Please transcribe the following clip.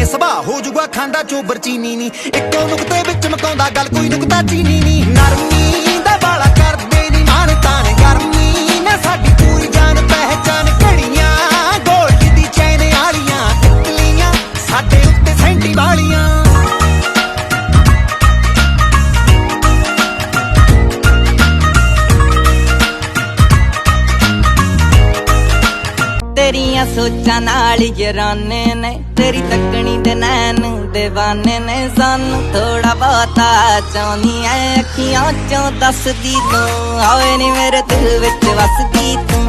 ਨੇ ਸੁਭਾਅ ਹੋ ਜੂਗਾ ਖਾਂਦਾ ਚੋਬਰ ਚੀਨੀ ਨੀ ਇੱਕੋ ਨੁਕਤੇ ਵਿੱਚ ਮਕਾਉਂਦਾ ਗੱਲ ਕੋਈ ਨੁਕਤਾ ਚੀਨੀ ਨੀ ਨਰਮੀ ਦਾ ਬਾਲਾ ਕਰਦੇ ਨੀ ਮਾਨ ਤਾਨ ਗਰਮੀ ਨਾ ਸਾਡੀ ਪੂਰੀ ਜਾਨ ਪਹਿਚਾਨ ਘੜੀਆਂ ਗੋਲਡ ਦੀ ਚੈਨ ਵਾਲੀਆਂ ਟਿਕਲੀਆਂ ਸਾਡੇ ਉੱਤੇ ਸੈਂਟੀ ਵਾਲੀਆਂ तेरिया सोचा नाल जराने ने तेरी तकनी दे नैन दीवाने ने सानू थोड़ा बहुता चाहनी है अखियां चों दसदी तू आवे नी मेरे दिल विच वसदी तू